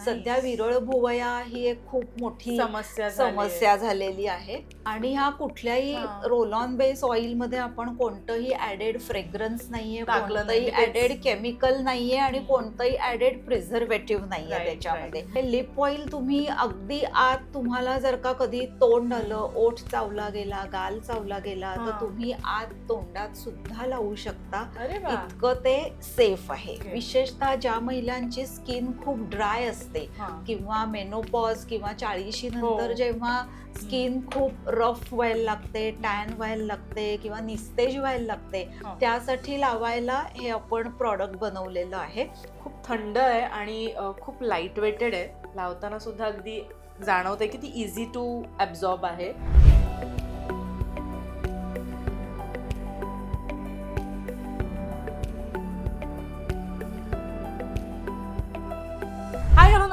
सध्या विरळ भुवया ही एक खूप मोठी समस्या झालेली आहे आणि ह्या कुठल्याही रोल ऑन बेस ऑइल मध्ये आपण कोणतंही ऍडेड फ्रेग्रन्स नाहीये, कोणतंही ऍडेड केमिकल नाहीये आणि कोणतंही ऍडेड प्रिझर्वेटिव्ह नाहीये त्याच्यामध्ये. लिप ऑइल तुम्ही अगदी आत तुम्हाला जर का कधी तोंड आलं, ओठ चावला गेला, गाल चावला गेला तर तुम्ही आत तोंडात सुद्धा लावू शकता. इतकं ते सेफ आहे. विशेषतः ज्या महिलांची स्किन खूप ड्राय असते किंवा मेनोपॉज किंवा 40 नंतर जेव्हा स्किन खूप रफ व्हायला लागते, टॅन व्हायला लागते किंवा निस्तेज व्हायला लागते, त्यासाठी लावायला हे आपण प्रॉडक्ट बनवलेलं आहे. खूप थंड आहे आणि खूप लाईट वेटेड आहे. लावताना सुद्धा अगदी जाणवते की ती इझी टू ॲब्झॉर्ब आहे.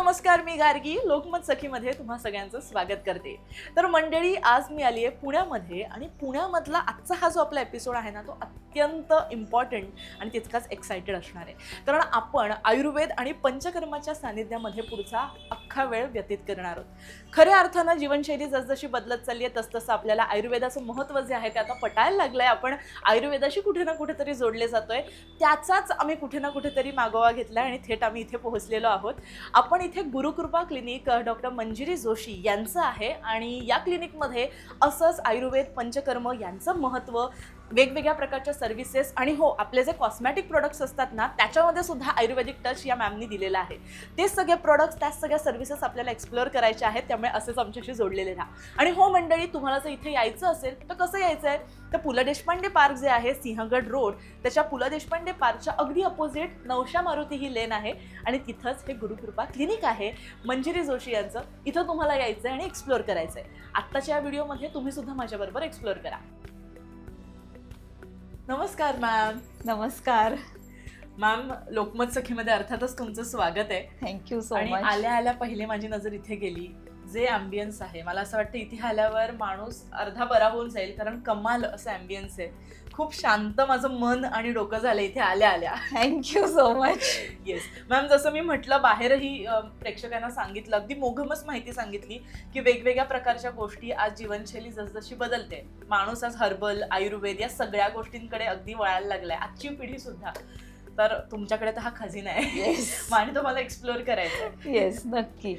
नमस्कार, मी गार्गी लोकमत सखीमध्ये तुम्हा सगळ्यांचं स्वागत करते. तर मंडळी, आज मी आली आहे पुण्यामध्ये आणि पुण्यामधला आजचा हा जो आपला एपिसोड आहे ना, तो अत्यंत इम्पॉर्टंट आणि तितकाच एक्सायटेड असणार आहे. कारण आपण आयुर्वेद आणि पंचकर्माच्या सानिध्यामध्ये पुढचा अख्खा वेळ व्यतीत करणार आहोत. खऱ्या अर्थानं जीवनशैली जसजशी बदलत चालली आहे तसतसं आपल्याला आयुर्वेदाचं महत्त्व जे आहे ते आता पटायला लागलंय. आपण आयुर्वेदाशी कुठे ना कुठेतरी जोडले जातोय. त्याचाच आम्ही कुठे ना कुठेतरी मागोवा घेतला आणि थेट आम्ही इथे पोहोचलेलो आहोत. आपण इथे गुरुकृपा क्लिनिक डॉक्टर मंजिरी जोशी यांचं आहे आणि या क्लिनिकमध्ये असंच आयुर्वेद पंचकर्म यांचं महत्त्व, वेगवेगळ्या प्रकारच्या सर्व्हिसेस आणि हो, आपले जे कॉस्मॅटिक प्रोडक्ट्स असतात ना, त्याच्यामध्ये सुद्धा आयुर्वेदिक टच या मॅमनी दिलेला आहे. ते सगळे प्रोडक्ट्स, त्या सगळ्या सर्व्हिसेस आपल्याला एक्सप्लोअर करायचे आहेत. त्यामुळे असेच आमच्याशी जोडलेले राहा. आणि हो मंडळी, तुम्हाला जर इथे यायचं असेल तर कसं यायचं आहे, तर पु ल देशपांडे पार्क जे आहे सिंहगड रोड, त्याच्या पु ल देशपांडे पार्कच्या अगदी अपोजिट नवशा मारुती ही लेन आहे आणि तिथंच हे गुरुकृपा क्लिनिक आहे मंजिरी जोशी यांचं. इथं तुम्हाला यायचं आहे आणि एक्सप्लोअर करायचं आहे. आत्ताच्या या व्हिडिओमध्ये तुम्ही सुद्धा माझ्याबरोबर एक्सप्लोअर करा. नमस्कार मॅम. नमस्कार मॅम, लोकमत सखीमध्ये अर्थातच तुमचं स्वागत आहे. Thank you so much. आणि आल्या आल्या पहिले माझी नजर इथे गेली. जे ॲम्बियन्स आहे, मला असं वाटतं इथे आल्यावर माणूस अर्धा बरा होऊन जाईल, कारण कमाल असं ॲम्बियन्स आहे. खूप शांत माझं मन आणि डोकं झालं इथे आल्या आल्या. Thank you so much. Yes ma'am, जसं मी म्हटलं, बाहेरही प्रेक्षकांना सांगितलं, अगदी मोघमच माहिती सांगितली की वेगवेगळ्या प्रकारच्या गोष्टी आज जीवनशैली जसजशी बदलते, माणूस आज हर्बल, आयुर्वेद या सगळ्या गोष्टींकडे अगदी वळायला लागलाय, आजची पिढी सुद्धा. तर तुमच्याकडे तर हा खजिना आहे आणि तो मला एक्सप्लोअर करायचा आहे. येस, नक्की.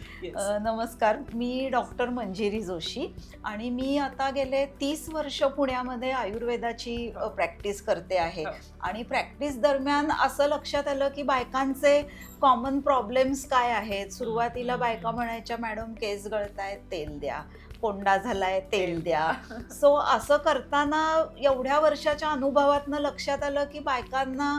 नमस्कार, मी डॉक्टर मंजिरी जोशी आणि मी आता गेले 30 वर्ष पुण्यामध्ये आयुर्वेदाची प्रॅक्टिस करते आहे. आणि प्रॅक्टिस दरम्यान असं लक्षात आलं की बायकांचे कॉमन प्रॉब्लेम्स काय आहेत. सुरुवातीला बायका म्हणायच्या, मॅडम केस गळतायत, तेल द्या, कोंडा झालाय, तेल द्या. सो असं करताना एवढ्या वर्षाच्या अनुभवातनं लक्षात आलं की बायकांना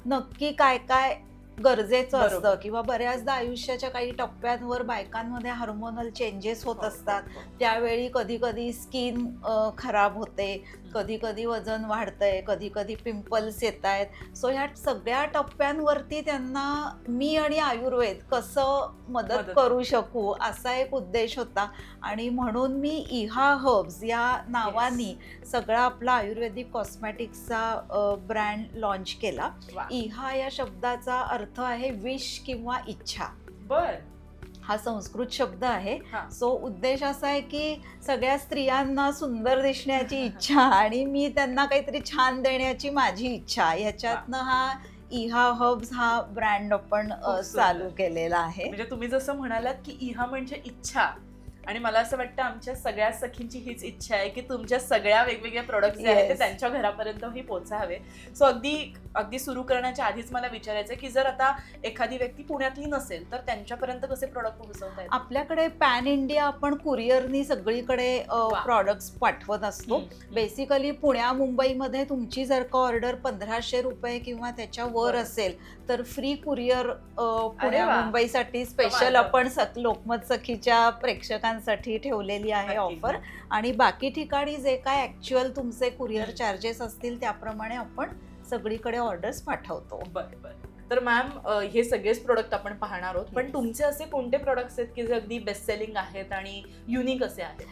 नक्की काय काय गरजेचं असतं किंवा बऱ्याचदा आयुष्याच्या काही टप्प्यांवर बायकांमध्ये हार्मोनल चेंजेस होत असतात. त्यावेळी कधी कधी स्किन खराब होते, कधी कधी वजन वाढतंय, कधी कधी पिंपल्स येत आहेत. सो ह्या सगळ्या टप्प्यांवरती त्यांना मी आणि आयुर्वेद कसं मदत करू शकू असा एक उद्देश होता. आणि म्हणून मी इहा हर्ब्स या नावानी सगळा आपला आयुर्वेदिक कॉस्मॅटिक्सचा ब्रँड लॉन्च केला. इहा या शब्दाचा अर्थ आहे विश किंवा इच्छा. बर, हा संस्कृत शब्द आहे. सो उद्देश असा आहे की सगळ्या स्त्रियांना सुंदर दिसण्याची इच्छा आणि मी त्यांना काहीतरी छान देण्याची माझी इच्छा, ह्याच्यातनं हा इहा हर्ब्स हा ब्रँड आपण चालू केलेला आहे. म्हणजे तुम्ही जसं म्हणालात की इहा म्हणजे इच्छा, आणि मला असं वाटतं आमच्या सगळ्या सखींची हीच इच्छा आहे की तुमच्या सगळ्या वेगवेगळ्या प्रोडक्ट्स जे आहेत ते त्यांच्या घरापर्यंतही पोचावे. सो अगदी सुरू करण्याच्या आधीच मला विचारायचं की जर आता एखादी व्यक्ती पुण्यातली नसेल तर त्यांच्यापर्यंत कसे प्रोडक्ट पोहोचवता येतात? आपल्याकडे पॅन इंडिया आपण कुरिअरनी सगळीकडे प्रॉडक्ट्स पाठवत असतो. बेसिकली पुण्या मुंबईमध्ये तुमची जर का ऑर्डर 1500 रुपये किंवा त्याच्या वर असेल तर फ्री कुरिअर पुण्या मुंबईसाठी स्पेशल आपण लोकमत सखीच्या प्रेक्षकांसाठी ठेवलेली आहे ऑफर. आणि बाकी ठिकाणी जे काय ऍक्च्युअल तुमचे कुरिअर चार्जेस असतील त्याप्रमाणे आपण सगळीकडे ऑर्डर्स पाठवतो. बरं. तर मॅम हे सगळेच प्रोडक्ट आपण पाहणार आहोत, पण Yes. तुमचे असे कोणते प्रोडक्ट्स आहेत की जे अगदी बेस्ट सेलिंग आहेत आणि युनिक असे आहेत?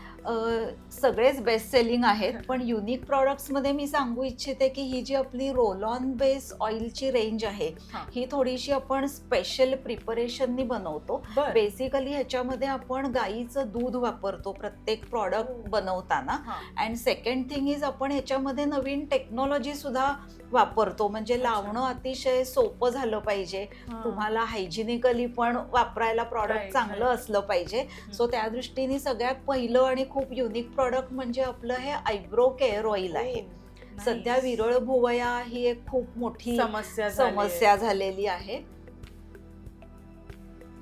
सगळेच बेस्ट सेलिंग आहेत, पण युनिक प्रॉडक्ट्समध्ये मी सांगू इच्छिते की ही जी आपली रोल ऑन बेस ऑइलची रेंज आहे हा. ही थोडीशी आपण स्पेशल प्रिपरेशननी बनवतो. बरं. बेसिकली ह्याच्यामध्ये आपण गाईचं दूध वापरतो प्रत्येक प्रॉडक्ट बनवताना. हा. अँड सेकंड थिंग इज आपण ह्याच्यामध्ये नवीन टेक्नॉलॉजी सुद्धा वापरतो, म्हणजे अच्छा. लावणं अतिशय सोपं झालं पाहिजे, हा. तुम्हाला हायजिनिकली पण वापरायला Right, प्रॉडक्ट चांगलं right. असलं पाहिजे. सो त्या दृष्टीने सगळ्यात पहिलं आणि खूप युनिक प्रॉडक्ट म्हणजे आपलं हे आयब्रो केअर ऑइल आहे. Nice. सध्या विरळ भुवया ही एक खूप मोठी समस्या झालेली आहे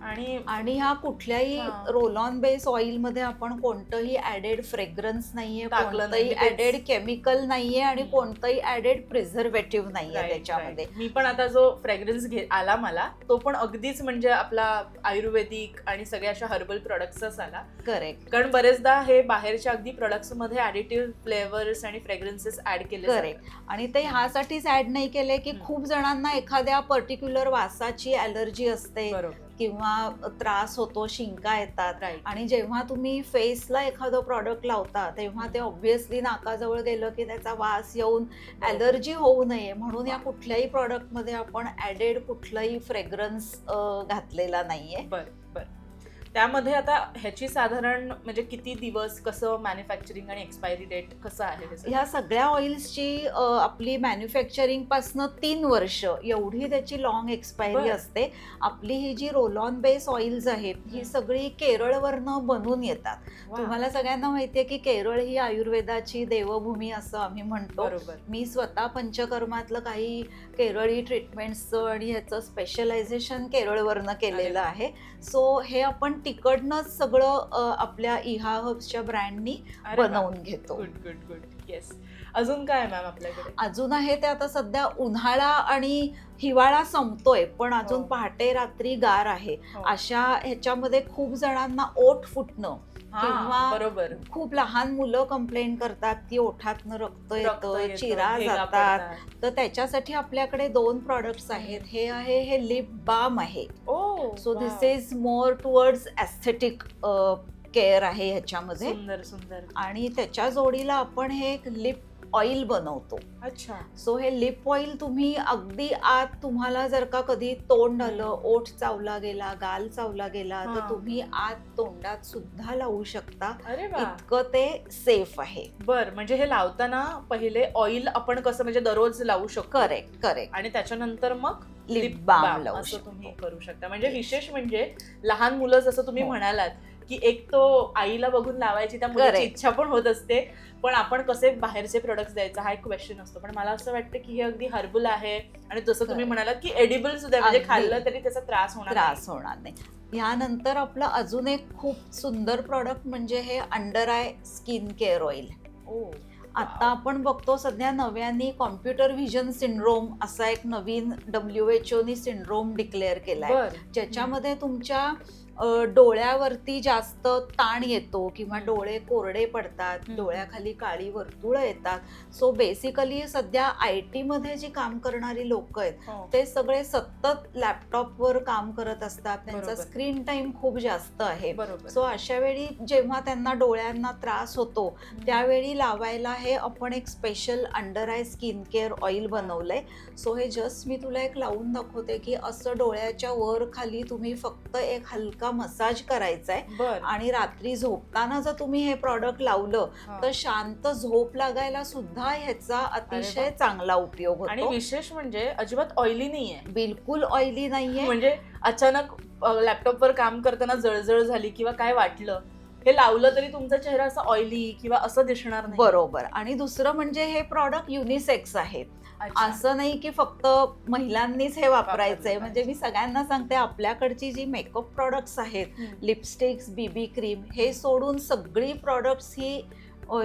आणि हा कुठल्याही हा. रोल ऑन बेस ऑइल मध्ये आपण कोणतंही ऍडेड फ्रेग्रन्स नाहीये, टाकलं कोणतंही नाही, तेच. ऍडेड केमिकल नाहीये आणि हम्म. कोणतंही ऍडेड प्रिझर्वेटिव्ह नाहीये Right, त्याच्यामध्ये. right. मी पण आता जो फ्रेग्रन्स आला मला तो पण अगदीच म्हणजे आपला आयुर्वेदिक आणि सगळ्या अशा हर्बल प्रोडक्ट्सच आला. करेक्ट कारण बरेचदा हे बाहेरच्या अगदी प्रोडक्ट्स मध्ये ऍडिटिव्ह फ्लेवर्स आणि फ्रेग्रन्सेस ऍड केले करेक्ट. आणि ते ह्यासाठीच ऍड नाही केले की हम्म. खूप जणांना एखाद्या पर्टिक्युलर वासाची ॲलर्जी असते बरोबर. किंवा त्रास होतो, शिंका येतात. राईट. आणि जेव्हा तुम्ही फेसला एखादं प्रॉडक्ट लावता तेव्हा ते ऑब्व्हियसली नाकाजवळ गेलं की त्याचा वास येऊन ॲलर्जी होऊ नये म्हणून या कुठल्याही प्रॉडक्टमध्ये आपण ॲडेड कुठलाही फ्रेग्रन्स घातलेला नाहीये. बर बर. त्यामध्ये आता ह्याची साधारण म्हणजे किती दिवस, कसं मॅन्युफॅक्चरिंग आणि एक्सपायरी डेट कसं आहे हे सगळं? ह्या सगळ्या ऑइल्सची आपली मॅन्युफॅक्चरिंग पासनं 3 वर्ष एवढी त्याची लॉंग एक्सपायरी बरं. असते. आपली ही जी रोल ऑन बेस ऑइल्स आहेत ही सगळी केरळवरनं बनून येतात. वा. तुम्हाला सगळ्यांना माहितीये की केरळ ही आयुर्वेदाची देवभूमी असं आम्ही म्हणतो. बरोबर. मी स्वतः पंचकर्मातलं काही केरळी ट्रीटमेंट्सचं आणि ह्याचं स्पेशलायझेशन केरळवरनं केलेलं वा. आहे. सो हे आपण तिकडनंच सगळं आपल्या इहा हर्ब्सच्या ब्रँडनी अरे वा. बनवून घेतो. Good good good. येस. अजून काय मॅम आपल्याकडे? अजून आहे ते आता सध्या उन्हाळा आणि हिवाळा संपतोय पण अजून हो. पहाटे रात्री गार आहे. हो. अशा ह्याच्यामध्ये खूप जणांना ओठ फुटणं हा, किंवा बरोबर. खूप लहान मुलं कंप्लेंट करतात की ओठातनं रक्त रक्त येतं, येतं, चिरा भेगा जातात. पडतात. तर त्याच्यासाठी आपल्याकडे 2 प्रॉडक्ट्स आहेत. हे आहे हे लिप बाम आहे. Oh, so wow. This is more towards aesthetic care आहे ह्याच्यामध्ये. सुंदर सुंदर. आणि त्याच्या जोडीला आपण हे एक लिप ऑइल बनवतो. अच्छा. सो हे लिप ऑइल तुम्ही अगदी आत तुम्हाला जर का कधी तोंड आलं, ओठ चावला गेला, गाल चावला गेला तर हा. तुम्ही आत तोंडात सुद्धा लावू शकता. अरे वा. इतकं ते सेफ आहे. बर, म्हणजे हे लावताना पहिले ऑइल आपण कसं म्हणजे दररोज लावू शकतो करेक्ट करेक्ट. आणि त्याच्यानंतर मग लिप लिप बाम बाम लावू असं तुम्ही शकतो. करू शकता. म्हणजे Yes. विशेष म्हणजे लहान मुलं जसं तुम्ही हो. म्हणालात की एक तो आईला बघून लावायची त्या मुलाची Correct. इच्छा पण होत असते, पण आपण कसे बाहेरचे प्रोडक्ट्स द्यायचा हा एक क्वेश्चन असतो. पण मला असं वाटतं की हे अगदी हर्बल आहे आणि जसं तुम्ही Correct. म्हणालात की एडिबल सुद्धा आहे, म्हणजे अगदी. खाल्लं तरी त्याचा त्रास होणार त्रास होणार नाही. यानंतर आपलं अजून एक खूप सुंदर प्रॉडक्ट म्हणजे हे under eye skin care oil. नाही. ओ, आता आपण बघतो सध्या नव्याने कॉम्प्युटर व्हिजन सिंड्रोम असा एक नवीन WHO नी सिंड्रोम डिक्लेअर केलाय, बर. ज्याच्यामध्ये तुमच्या डोळ्यावरती जास्त ताण येतो किंवा डोळे कोरडे पडतात, डोळ्याखाली काळी वर्तुळं येतात. सो बेसिकली सध्या IT मध्ये जी काम करणारी लोक आहेत हो. ते सगळे सतत लॅपटॉपवर काम करत असतात, त्यांचा बरोबर. स्क्रीन टाइम खूप जास्त आहे. बरोबर. सो अशा वेळी जेव्हा त्यांना डोळ्यांना त्रास होतो त्यावेळी लावायला हे आपण एक special under eye skin care oil बनवलंय. सो हे जस्ट मी तुला एक लावून दाखवते की असं डोळ्याच्या वर खाली तुम्ही फक्त एक हलका मसाज करायचा आहे बर. आणि रात्री झोपताना जर तुम्ही हे प्रॉडक्ट लावलं हा. तर शांत झोप लागायला सुद्धा ह्याचा अतिशय वा. चांगला उपयोग आणि होतो. विशेष म्हणजे अजिबात ऑइली नाहीये. बिलकुल ऑइली नाहीये. म्हणजे अचानक लॅपटॉपवर काम करताना जळजळ झाली किंवा काय वाटलं, हे लावलं तरी तुमचा चेहरा असा ऑइली किंवा असं दिसणार नाही. बरोबर. आणि दुसरं म्हणजे हे प्रॉडक्ट युनिसेक्स आहेत. अच्छा. असं नाही की फक्त महिलांनीच हे वापरायचंय. वापरलं म्हणजे मी सगळ्यांना सांगते आपल्याकडची जी मेकअप प्रॉडक्ट्स आहेत, हम्म. लिपस्टिक्स, बीबी क्रीम, हे सोडून सगळी प्रॉडक्ट्स ही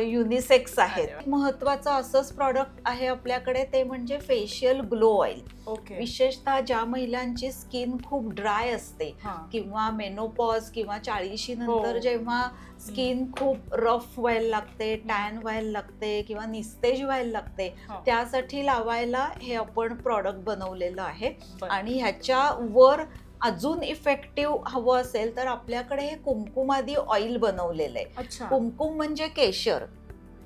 युनिसेक्स आहेत. अरे वा. महत्वाचं असंच प्रॉडक्ट आहे आपल्याकडे, ते म्हणजे फेशियल ग्लो ऑइल. ओके. विशेषतः ज्या महिलांची स्किन खूप ड्राय असते किंवा मेनोपॉज किंवा 40 नंतर हो. जेव्हा स्किन खूप रफ व्हायला लागते, टॅन व्हायला लागते किंवा निस्तेज व्हायला लागते, त्यासाठी लावायला हे आपण प्रॉडक्ट बनवलेलं आहे. बरं. आणि ह्याच्या वर अजून इफेक्टिव्ह हवं असेल तर आपल्याकडे हे कुमकुमादी ऑइल बनवलेलं आहे. अच्छा. कुमकुम म्हणजे केशर,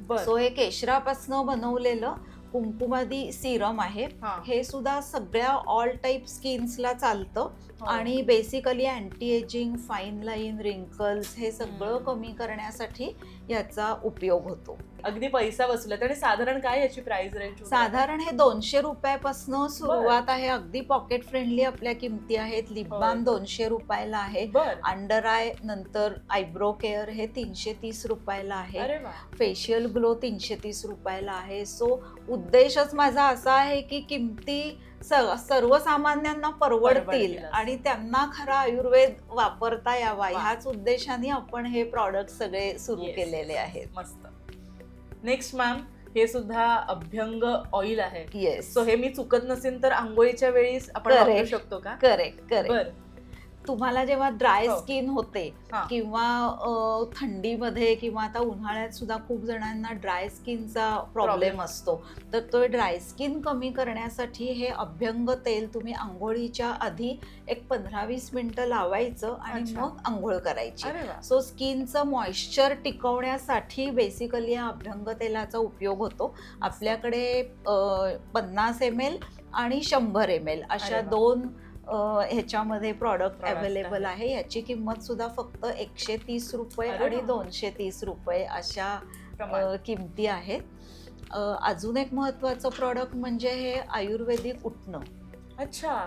बरं. सो हे केशरापासून बनवलेलं कुमकुमादी सिरम आहे. हा. हे सुद्धा सगळ्या ऑल टाईप स्किन्सला चालतं हो. आणि basically anti ageing, fine line, wrinkles हे सगळं हम्म. कमी करण्यासाठी याचा उपयोग होतो. अगदी पैसा वसुलत. आणि साधारण काय याची प्राइस रेंज? साधारण हे 200 रुपयापासून सुरुवात आहे. अगदी पॉकेट फ्रेंडली आपल्या किमती आहेत. लिप बाम 200 रुपयाला आहे. बरं. अंडर आय नंतर आयब्रो केअर हे 330 रुपयाला आहे. अरे वा. फेशियल ग्लो 330 रुपयाला आहे. सो उद्देशच माझा असा आहे की किमती सर्वसामान्यांना परवडतील परवडतील. आणि त्यांना खरा आयुर्वेद वापरता यावा, वा. ह्याच उद्देशाने आपण हे प्रॉडक्ट सगळे सुरू Yes. केलेले आहेत. मस्त. नेक्स्ट मॅम, हे सुद्धा अभ्यंग ऑइल आहे. येस, सो हे मी चुकत नसेल तर आंघोळीच्या वेळीच आपण Correct. वापरू शकतो का? Correct correct. बर. तुम्हाला जेव्हा ड्राय हो. स्किन होते हा. किंवा थंडीमध्ये किंवा आता उन्हाळ्यात सुद्धा खूप जणांना ड्राय स्किनचा प्रॉब्लेम Problem. असतो, तर तो ड्राय स्किन कमी करण्यासाठी हे अभ्यंग तेल तुम्ही आंघोळीच्या आधी एक 15-20 मिनिटं लावायचं आणि अच्छा. मग आंघोळ करायची. अरे वा. सो स्किनचं मॉइश्चर टिकवण्यासाठी बेसिकली या अभ्यंग तेलाचा उपयोग होतो. आपल्याकडे 50 ml आणि 100 ml अशा अरे वा. 2 ह्याच्यामध्ये प्रॉडक्ट Product अवेलेबल आहे. आहे. याची किंमत सुद्धा फक्त 130 रुपये अरे आणि वा. 230 रुपये अशा कमाल. किमती आहेत. अजून एक महत्वाचं प्रॉडक्ट म्हणजे हे आयुर्वेदिक उटणं. अच्छा.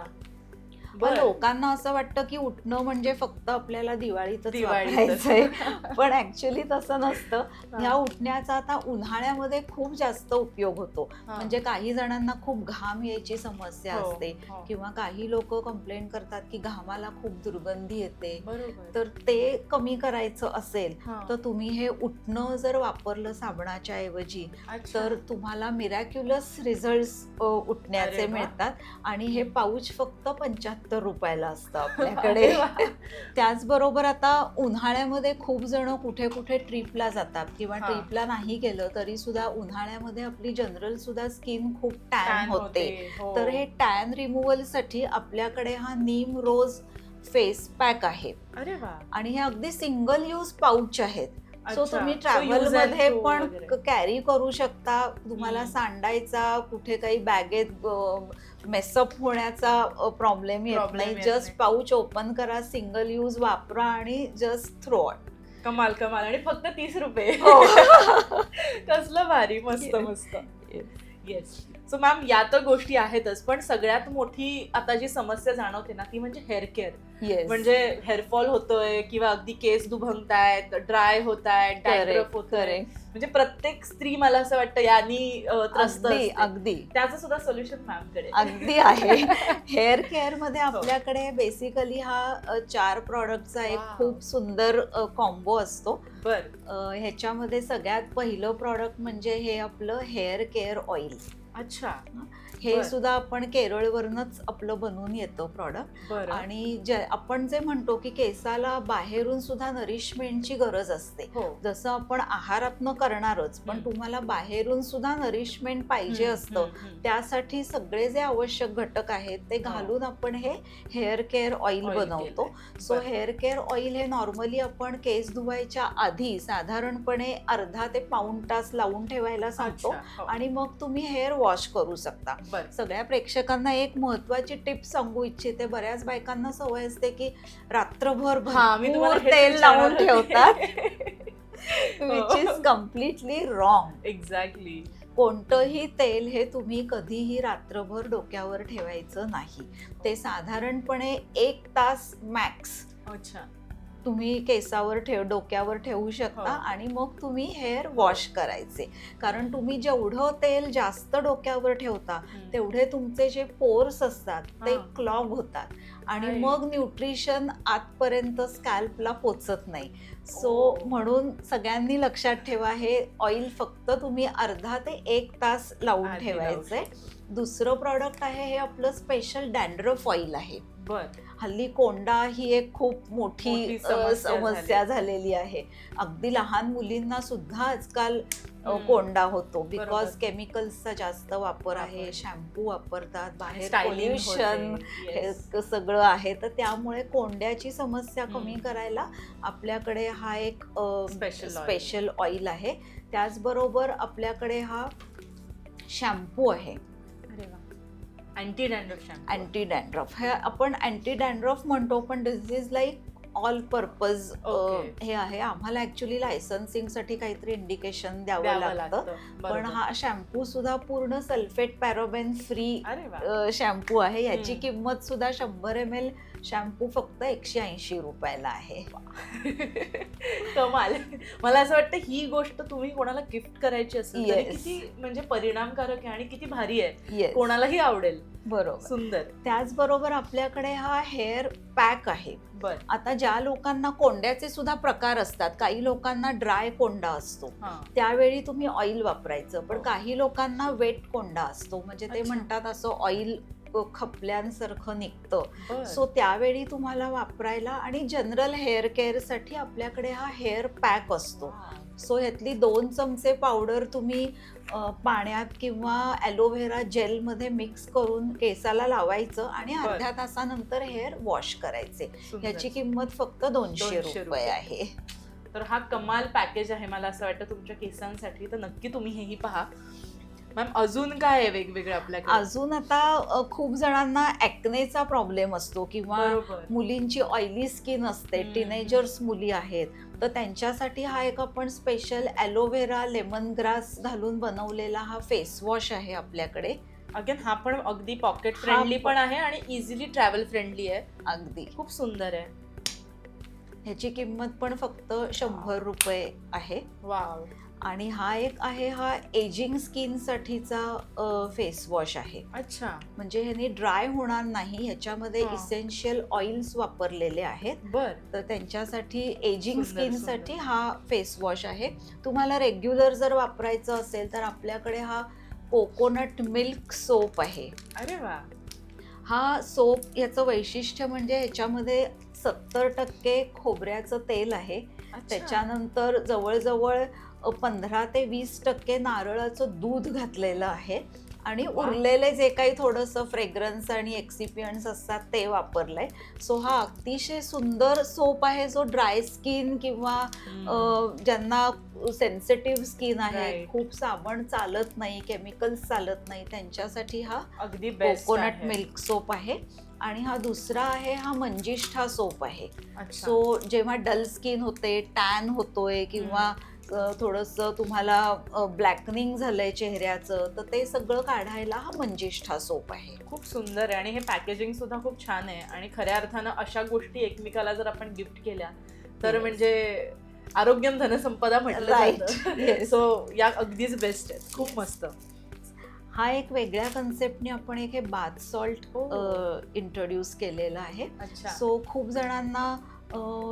पण लोकांना असं वाटतं की उटणं म्हणजे फक्त आपल्याला दिवाळीतच दिवाळीतच. वापरायचंय, पण ऍक्च्युली तसं नसतं. ह्या उटण्याचा आता उन्हाळ्यामध्ये खूप जास्त उपयोग होतो. म्हणजे काही जणांना खूप घाम यायची समस्या हो, असते हो. किंवा काही लोक कंप्लेंट करतात की घामाला खूप दुर्गंधी येते. बरोबर. तर ते कमी करायचं असेल हा. तर तुम्ही हे उटणं जर वापरलं साबणाच्या ऐवजी अच्छा. तर तुम्हाला मिरॅक्युलस रिझल्ट उटण्याचे अरे वा. मिळतात. आणि हे पाऊच फक्त 75 रुपयाला असतं आपल्याकडे. अरे वा. त्याचबरोबर आता उन्हाळ्यामध्ये खूप जण कुठे कुठे ट्रिपला जातात किंवा हा. ट्रिपला नाही गेलं तरी सुद्धा उन्हाळ्यामध्ये आपली जनरल सुद्धा स्किन खूप टॅन Tan होते. हो. तर हे टॅन रिमूव्हल साठी आपल्याकडे हा नीम रोज फेस पॅक आहे अरे वा. आणि हे अगदी सिंगल यूज पाऊच आहेत. सो अच्छा. तुम्ही So ट्रॅव्हल use and मध्ये throw पण वगैरे. कॅरी करू शकता. तुम्हाला हम्म. सांडायचा कुठे काही बॅगेत मेसअप होण्याचा प्रॉब्लेम येत Problem नाही. येत जस्ट नाही. पाऊच ओपन करा, सिंगल यूज वापरा आणि जस्ट थ्रो. कमाल कमाल. आणि फक्त 30 रुपये. हो. कसलं भारी. मस्त Yes. मस्त. येस. सो मॅम, या तर गोष्टी आहेतच, पण सगळ्यात मोठी आता जी समस्या जाणवते ना ती म्हणजे हेअर केअर. येस, म्हणजे हेअरफॉल होतोय किंवा अगदी केस दुभंगतायत, ड्राय होतायत, डॅन्ड्रफ होतोय. करेक्ट. म्हणजे प्रत्येक स्त्री मला असं वाटतं यांनी त्रस्त अगदी असते. अगदी त्याचं सुद्धा सोल्युशन मॅमकडे. अगदी आहे. हेअर केअर मध्ये आपल्याकडे बेसिकली हा 4 प्रॉडक्टचा एक Wow. खूप सुंदर कॉम्बो असतो. बर. ह्याच्यामध्ये सगळ्यात पहिलं प्रॉडक्ट म्हणजे हे आपलं हेअर केअर ऑइल. अच्छा. हे बर. सुद्धा आपण केरळवरूनच आपलं बनवून येतं प्रॉडक्ट. बर. आणि आपण जे म्हणतो की केसाला बाहेरून सुद्धा नरिशमेंटची गरज असते. हो. जसं आपण आहारातनं करणारच, पण हम्म. तुम्हाला बाहेरून सुद्धा नरिशमेंट पाहिजे असतं. त्यासाठी सगळे जे आवश्यक घटक आहेत ते घालून आपण हे हेअर केअर ऑइल Oil बनवतो. सो बरं. हेअर केअर ऑइल हे नॉर्मली आपण केस धुवायच्या आधी साधारणपणे अर्धा ते पाऊण तास लावून ठेवायला सांगतो अच्छा. हो. आणि मग तुम्ही हेअर वॉश करू शकता. बर. सगळ्या प्रेक्षकांना एक महत्वाची टिप सांगू इच्छिते. बऱ्याच बायकांना सवय असते की रात्रभर हा, मी तुम्हाला भरपूर हेच तेल लावून विचारणार ठेवतात, होते. Which is completely wrong. Exactly. कोणतंही तेल हे तुम्ही कधीही रात्रभर डोक्यावर ठेवायचं नाही. ते साधारणपणे 1 तास मॅक्स अच्छा. तुम्ही केसावर डोक्यावर ठेवू शकता हो. आणि मग तुम्ही हेअर वॉश करायचे. कारण तुम्ही जेवढं तेल जास्त डोक्यावर ठेवता तेवढे तुमचे जे पोर्स असतात ते हा. क्लॉग होतात आणि Right. मग न्यूट्रिशन आतपर्यंत स्कॅल्पला पोचत नाही. So Oh. म्हणून सगळ्यांनी लक्षात ठेवा, हे ऑइल फक्त तुम्ही अर्धा ते 1 तास लावून आधी ठेवायचंय. लावू दुसरं प्रॉडक्ट आहे हे आपलं स्पेशल डॅन्ड्रफ ऑइल आहे. बर. हल्ली कोंडा ही एक खूप मोठी मोठी समस्या समस्या झालेली आहे. अगदी लहान मुलींना सुद्धा आजकाल हम्म. कोंडा होतो बिकॉज बरोबर. केमिकल्सचा जास्त वापर आहे. वापर. शॅम्पू वापरतात, बाहेर Styling पोल्युशन होते. हे Yes. सगळं आहे. तर त्यामुळे कोंड्याची समस्या कमी हम्म. करायला आपल्याकडे हा एक Special oil. स्पेशल ऑइल आहे. त्याचबरोबर आपल्याकडे हा शॅम्पू आहे, अरे वा. Anti dandruff shampoo. Anti dandruff. हे आपण अँटी डॅन्ड्रफ म्हणतो पण this is like all purpose Okay. हे आहे. आम्हाला ऍक्च्युली लायसन्सिंग साठी काहीतरी इंडिकेशन द्यावं द्यावं लागतं. लागतं. पण बरोबर. हा शॅम्पू सुद्धा पूर्ण सल्फेट पॅराबेन फ्री अरे वा. शॅम्पू आहे. याची हम्म. किंमत सुद्धा 100 ml शॅम्पू फक्त 180 रुपयाला आहे. कमाल. मला असं वाटतं ही गोष्ट तुम्ही कोणाला गिफ्ट करायची असेल तरी Yes. किती म्हणजे परिणामकारक आहे आणि किती भारी आहे. येस, कोणालाही आवडेल. बरोबर. सुंदर. त्याचबरोबर आपल्याकडे हा हेअर पॅक आहे. बर. आता ज्या लोकांना कोंड्याचे सुद्धा प्रकार असतात, काही लोकांना ड्राय कोंडा असतो, हा. त्यावेळी तुम्ही ऑइल वापरायचं. पण हो. काही लोकांना वेट कोंडा असतो, म्हणजे ते अच्छा. म्हणतात असं ऑइल खपल्यांसारखं निघतं. बर. सो त्यावेळी तुम्हाला वापरायला आणि जनरल हेअर केअरसाठी आपल्याकडे हा हेअर पॅक असतो. वा. सो ह्यातली 2 चमचे पावडर तुम्ही पाण्यात किंवा ॲलोव्हेरा जेलमध्ये मिक्स करून केसाला लावायचं आणि बरं. अर्ध्या तासानंतर हेअर वॉश करायचे. सुंदर. ह्याची किंमत फक्त 200 ₹200 रुपये आहे. तर हा कमाल पॅकेज आहे मला असं वाटतं तुमच्या केसांसाठी. तर नक्की तुम्ही हेही पहा. मॅम अजून काय आहे वेगवेगळं आपल्याकडे? अजून आता खूप जणांना ॲक्नेचा प्रॉब्लेम असतो किंवा बरोबर. मुलींची ऑइली स्किन असते, हम्म. टीनेजर्स मुली आहेत, तर त्यांच्यासाठी हा एक आपण स्पेशल ॲलोव्हेरा लेमन ग्रास घालून बनवलेला हा फेस वॉश आहे आपल्याकडे. अगेन हा पण अगदी पॉकेट हा फ्रेंडली पण- पण आहे आणि इझिली ट्रॅव्हल फ्रेंडली आहे. अगदी खूप सुंदर आहे. ह्याची किंमत पण फक्त 100 रुपये आहे. वाव. आणि हा एक आहे, हा एजिंग स्किन साठीचा फेस वॉश आहे. अच्छा. म्हणजे ह्याने ड्राय होणार नाही. ह्याच्यामध्ये हा. इसेन्शियल ऑइल्स वापरलेले आहेत. बर. तर त्यांच्यासाठी एजिंग सुंदर, स्किनसाठी सुंदर. हा फेस वॉश आहे. तुम्हाला रेग्युलर जर वापरायचं असेल तर आपल्याकडे हा कोकोनट मिल्क सोप आहे. अरे वा. हा सोप याचं वैशिष्ट्य म्हणजे ह्याच्यामध्ये 70% खोबऱ्याचं तेल आहे. अच्छा. त्याच्यानंतर जवळजवळ 15 ते 20% नारळाचं दूध घातलेलं आहे आणि वा. उरलेले जे काही थोडंसं फ्रेग्रन्स आणि एक्सिपियंट्स असतात ते वापरलंय. सो हा अतिशय सुंदर सोप आहे जो ड्राय स्किन किंवा ज्यांना सेन्सिटिव्ह स्किन आहे, Right. खूप साबण चालत नाही, केमिकल्स चालत नाही, त्यांच्यासाठी हा अगदी बेस्ट कोकोनट मिल्क सोप आहे. आणि हा दुसरा आहे, हा मंजिष्ठा सोप आहे. अच्छा. सो जेव्हा डल स्किन होते, टॅन होतोय किंवा थोडंसं तुम्हाला ब्लॅकनिंग झालंय चेहऱ्याचं, तर ते सगळं काढायला हा मंजिष्ठा सोप आहे. खूप सुंदर आहे आणि हे पॅकेजिंग सुद्धा खूप छान आहे. आणि खऱ्या अर्थानं अशा गोष्टी एकमेकाला जर आपण गिफ्ट केल्या तर Yes. म्हणजे आरोग्यम धनसंपदा म्हटलं Right. जातं. Yes. सो या अगदीच बेस्ट आहेत. खूप मस्त. हा एक वेगळ्या कन्सेप्टने आपण एक हे बाथ सॉल्ट Oh. इंट्रोड्यूस केलेलं आहे. अच्छा. सो खूप जणांना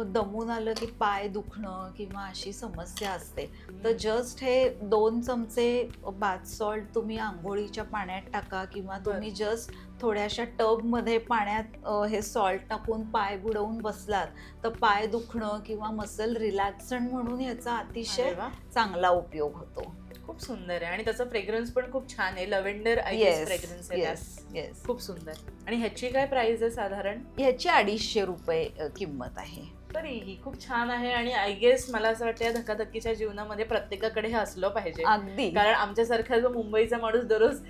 दमून आलं की पाय दुखणं किंवा अशी समस्या असते, तर जस्ट हे 2 चमचे बाथ सॉल्ट तुम्ही आंघोळीच्या पाण्यात टाका किंवा तुम्ही जस्ट थोड्याशा टबमध्ये पाण्यात हे सॉल्ट टाकून पाय बुडवून बसलात तर पाय दुखणं किंवा मसल रिलॅक्सन म्हणून याचा अतिशय अरे वा. चांगला उपयोग होतो. खूप सुंदर आहे आणि त्याचा फ्रेग्रन्स पण खूप छान आहे. लव्हेंडर येस फ्रेग्रन्स आहे त्यात. Yes yes. खूप सुंदर. आणि ह्याची काय प्राइस आहे साधारण? ह्याची 250 रुपये किंमत आहे. तरीही खूप छान आहे. आणि आय गेस मला असं वाटतं या धकाधकीच्या जीवनामध्ये प्रत्येकाकडे हे असलं पाहिजे. अगदी. कारण आमच्यासारखा जो मुंबईचा माणूस दररोज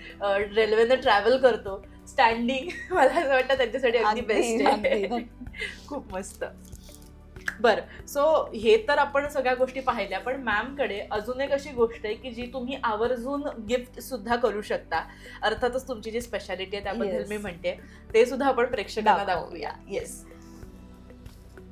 रेल्वेने ट्रॅव्हल करतो स्टँडिंग, मला असं वाटतं त्यांच्यासाठी अगदी बेस्ट आहे. खूप मस्त. बर. सो हे तर आपण सगळ्या गोष्टी पाहिल्या, पण मॅम कडे अजून एक अशी गोष्ट आहे की जी तुम्ही आवर्जून गिफ्ट सुद्धा करू शकता. अर्थातच तुमची जी स्पेशालिटी आहे त्याबद्दल Yes. मी म्हणते ते सुद्धा आपण प्रेक्षकांना दाखवूया. येस.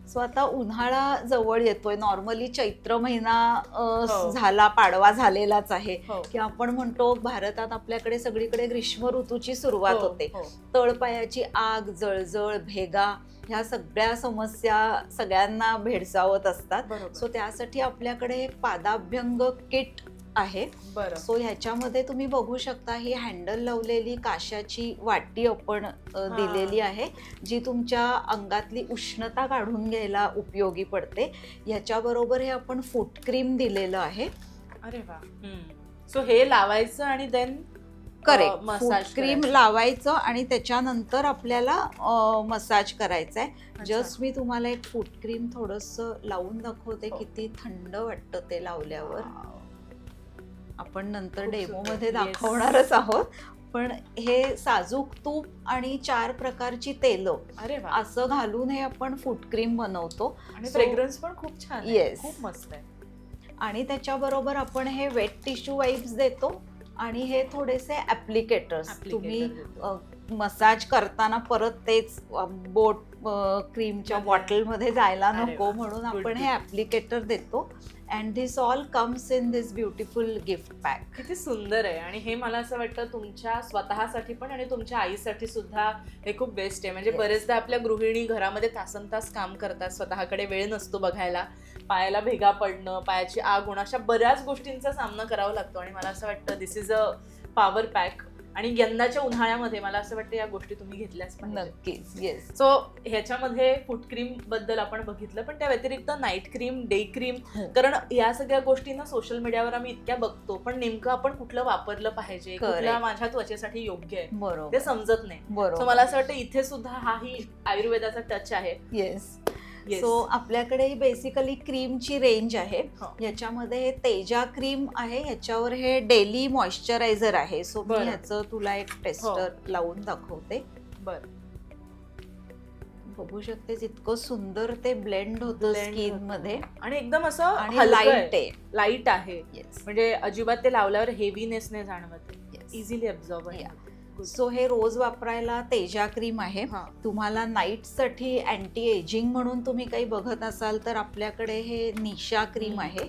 सो आता उन्हाळा जवळ येतोय. नॉर्मली चैत्र महिना हो. झाला, पाडवा झालेलाच आहे हो. की आपण म्हणतो भारतात आपल्याकडे सगळीकडे ग्रीष्म ऋतूची सुरुवात हो, होते. हो. तळपायाची आग, जळजळ, भेगा ह्या सगळ्या समस्या सगळ्यांना भेडसावत असतात. बरोबर. सो त्यासाठी आपल्याकडे एक पादाभ्यंग किट आहे. बरं. सो ह्याच्यामध्ये तुम्ही बघू शकता ही हँडल लावलेली काशाची वाटी आपण दिलेली आहे, जी तुमच्या अंगातली उष्णता काढून घ्यायला उपयोगी पडते. ह्याच्याबरोबर हे आपण फूट क्रीम दिलेलं आहे. अरे वा. सो हे लावायचं आणि देन करेक्ट, मसाज फूट क्रीम लावायचं आणि त्याच्यानंतर आपल्याला मसाज करायचा आहे. अच्छा. जस्ट मी तुम्हाला एक फूट क्रीम थोडंसं लावून दाखवते. किती थंड वाटतं ते लावल्यावर. आपण नंतर खूप डेमो सुंदर. मध्ये Yes. दाखवणारच आहोत. पण हे साजूक तूप आणि 4 प्रकारची तेलं अरे वा. असं घालून हे आपण फूट क्रीम बनवतो. आणि So- फ्रेग्रन्स पण खूप छान आहे. Yes. खूप मस्त आहे. आणि त्याच्याबरोबर आपण हे वेट टिश्यू वाईप्स देतो आणि हे थोडेसे ऍप्लिकेटर्स. तुम्ही मसाज करताना परत तेच बोट क्रीमच्या मध्ये. बॉटलमध्ये जायला अरे नको वा. म्हणून Good, आपण good. हे ऍप्लिकेटर देतो. And this all comes in this beautiful gift pack. किती सुंदर आहे. आणि हे मला असं वाटतं तुमच्या स्वतःसाठी पण आणि तुमच्या आईसाठी सुद्धा हे खूप बेस्ट आहे. म्हणजे Yes. बरेचदा आपल्या गृहिणी घरामध्ये तासनतास काम करतात, स्वतःकडे वेळ नसतो बघायला, पायाला भेगा पडणं, पायाची आग होणं, अशा बऱ्याच गोष्टींचा सामना करावा लागतो. आणि मला असं वाटतं दिस इज अ पॉवर पॅक. आणि यंदाच्या उन्हाळ्यामध्ये मला असं वाटतं या गोष्टी तुम्ही घेतल्याच पाहिजे. नक्कीच. येस. सो ह्याच्यामध्ये फूट क्रीम बद्दल आपण बघितलं, पण त्या व्यतिरिक्त नाईट क्रीम, डे क्रीम, कारण या सगळ्या गोष्टींना सोशल मीडियावर आम्ही इतक्या बघतो, पण नेमकं आपण कुठलं वापरलं पाहिजे, कुठला माझ्या त्वचेसाठी योग्य आहे, बरोबर. ते समजत नाही. बरोबर. सो मला असं वाटतं इथे सुद्धा हाही आयुर्वेदाचा टच आहे. येस. Yes. सो आपल्याकडे ही बेसिकली क्रीमची रेंज आहे. हो. याच्यामध्ये हे तेजा क्रीम आहे. ह्याच्यावर हे डेली मॉइश्चरायझर आहे. सो मी बरं. ह्याचं तुला एक टेस्टर लावून दाखवते. बर. बघू शकतेस इतकं सुंदर ते ब्लेंड होतं स्किन मध्ये आणि एकदम असं आणि लाईट आहे. लाईट आहे. येस. म्हणजे अजिबात ते लावल्यावर हेवीनेस नाही जाणवत. Yes. इझिली अब्झॉर्ब आहे. सो हे रोज वापरायला तेजा क्रीम आहे. हा. तुम्हाला नाईटसाठी अँटी एजिंग म्हणून तुम्ही काही बघत असाल तर आपल्याकडे हे निशा क्रीम आहे.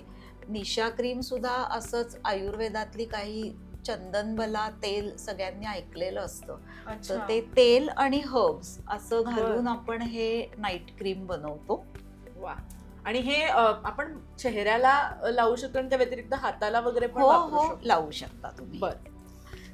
निशा क्रीम सुद्धा असंच आयुर्वेदातली काही चंदनबला तेल सगळ्यांनी ऐकलेलं असतं. अच्छा. तर ते तेल आणि हर्ब्स असं घालून आपण हे नाईट क्रीम बनवतो. वा. आणि हे आपण चेहऱ्याला लावू शकतो आणि त्या व्यतिरिक्त हाताला वगैरे पण हो वापरू हो शकतो. लावू शकता तुम्ही. बरं.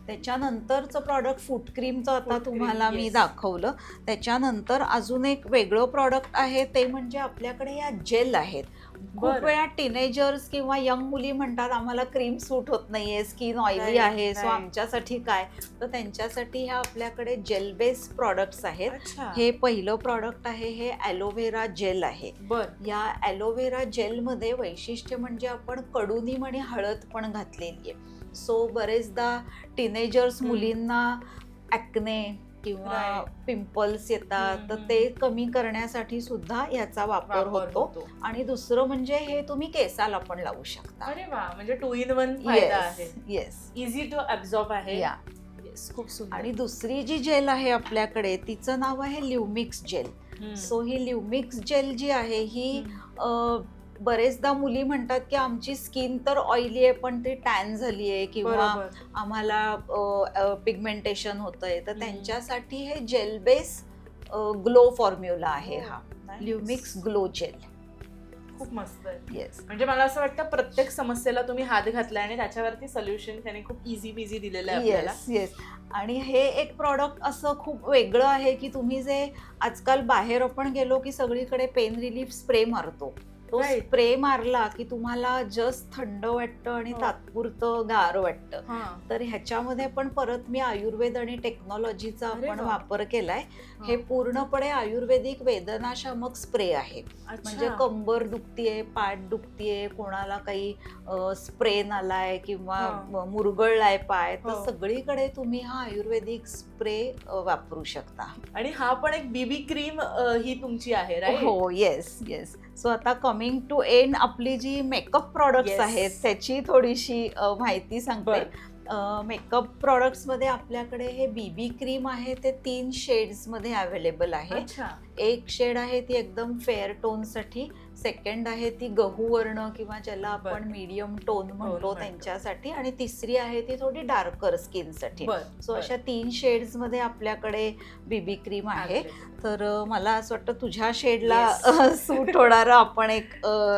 त्याच्यानंतरचं प्रॉडक्ट फूट क्रीमचं आता फूट क्रीम, तुम्हाला मी yes. दाखवलं. त्याच्यानंतर अजून एक वेगळं प्रॉडक्ट आहे ते म्हणजे आपल्याकडे या जेल आहेत. खूप बरं. वेळा टीनेजर्स किंवा यंग मुली म्हणतात आम्हाला क्रीम सूट होत नाहीये, स्किन ऑइली Right, आहे, सो right. आमच्यासाठी काय. तर त्यांच्यासाठी ह्या आपल्याकडे जेल बेस्ड प्रॉडक्ट्स आहेत. अच्छा. हे पहिलं प्रॉडक्ट आहे, हे ॲलोव्हेरा जेल आहे. बर. या ॲलोव्हेरा जेलमध्ये वैशिष्ट्य म्हणजे आपण कडुनिम आणि हळद पण घातलेली आहे. सो बरेचदा टीनेजर्स मुलींना ॲक्ने किंवा Right. पिंपल्स येतात, तर ते कमी करण्यासाठी सुद्धा याचा वापर होतो. आणि दुसरं म्हणजे हे तुम्ही केसाला पण लावू शकता. अरे वा. म्हणजे 2 in 1 फायदा आहे. येस. इझी टू अब्झॉर्ब आहे. या. Yes, खूप सुंदर. आणि दुसरी जी जेल आहे आपल्याकडे तिचं नाव आहे ल्युमिक्स जेल. सो ही ल्युमिक्स जेल जी आहे ही बरेचदा मुली म्हणतात की आमची स्किन तर ऑइली आहे पण ती टॅन झाली आहे किंवा बरोबर. आम्हाला पिगमेंटेशन होतंय, तर त्यांच्यासाठी हे जेल बेस ग्लो फॉर्म्युला आहे हा Nice. ल्युमिक्स glow gel. खूप मस्त आहे. येस. म्हणजे मला असं वाटतं प्रत्येक समस्येला तुम्ही हात घातलाय आणि त्याच्यावरती सोल्युशन त्याने खूप इझी बिझी दिलेलं आहे आपल्याला. Yes yes. आणि हे एक प्रॉडक्ट असं खूप वेगळं आहे की तुम्ही जे आजकाल बाहेर आपण गेलो की सगळीकडे पेन रिलीफ स्प्रे मारतो, तो Right. स्प्रे मारला की तुम्हाला जस्ट थंड वाटतं आणि हो. तात्पुरतं गार वाटतं. हा. तर ह्याच्यामध्ये पण परत मी आयुर्वेद आणि टेक्नॉलॉजीचा अरे आपण वा. वापर केलाय. हा. हे पूर्णपणे आयुर्वेदिक वेदनाशामक स्प्रे आहे. म्हणजे अच्छा. कंबर दुखतीये, पाठ दुखतीये, कोणाला काही स्प्रेन आलाय किंवा हा. मुरगळलाय पाय, तर हो. सगळीकडे तुम्ही हा आयुर्वेदिक स्प्रे वापरू शकता. आणि हा पण एक बीबी क्रीम ही तुमची आहे, राईट? हो. Yes yes. सो आता कमिंग टू एंड आपली जी मेकअप प्रॉडक्ट्स Yes. आहेत त्याची थोडीशी माहिती सांगते. बरं. मेकअप प्रॉडक्ट्समध्ये आपल्याकडे हे बीबी क्रीम आहे ते 3 शेड्समध्ये अवेलेबल आहे. अच्छा. एक शेड आहे ती एकदम फेअर टोनसाठी, सेकंड आहे ती गहू वर्ण किंवा ज्याला आपण बरं. मीडियम टोन म्हणतो म्हणतो. त्यांच्यासाठी, आणि तिसरी आहे ती थोडी डार्कर स्किनसाठी. सो अशा 3 शेड्समध्ये आपल्याकडे बीबी क्रीम आहे. तर मला असं वाटतं तुझ्या शेडला सूट होणारं आपण एक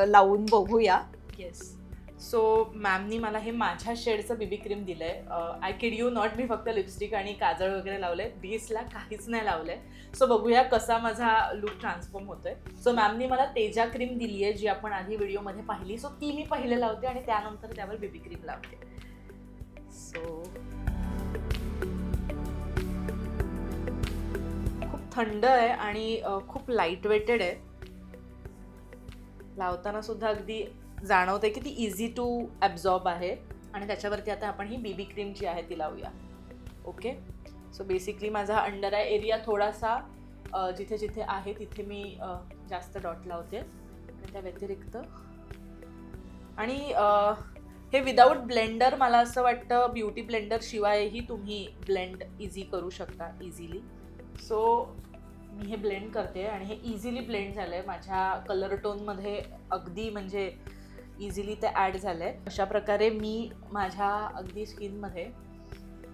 लावून बघूया. येस. सो मॅमनी मला हे माझ्या शेडचं बीबी क्रीम दिलंय. आय किड यू नॉट, मी फक्त लिपस्टिक आणि काजळ वगैरे लावलंय, बेसला काहीच नाही लावलंय. सो बघूया कसा माझा लुक ट्रान्सफॉर्म होतोय. सो मॅमनी मला तेजा क्रीम दिली आहे, जी आपण आधी व्हिडिओमध्ये पाहिली. सो ती मी पहिले लावते आणि त्यानंतर त्यावर बीबी क्रीम लावते. सो खूप थंड आहे आणि खूप लाईट वेटेड आहे. लावताना सुद्धा अगदी जाणवते की ती इझी टू ॲब्झॉर्ब आहे. आणि त्याच्यावरती आता आपण ही बीबी क्रीम जी आहे ती लावूया. ओके. सो बेसिकली माझा अंडर आय एरिया थोडासा जिथे जिथे आहे तिथे मी जास्त डॉट लावते. आणि त्या व्यतिरिक्त आणि हे विदाऊट ब्लेंडर, मला असं वाटतं ब्युटी ब्लेंडर शिवायही तुम्ही ब्लेंड इझी करू शकता इझिली. सो मी हे ब्लेंड करते आणि हे इझिली ब्लेंड झालं आहे माझ्या कलर टोनमध्ये, अगदी म्हणजे इझिली ते ॲड झालं आहे. अशा प्रकारे मी माझ्या अगदी स्किनमध्ये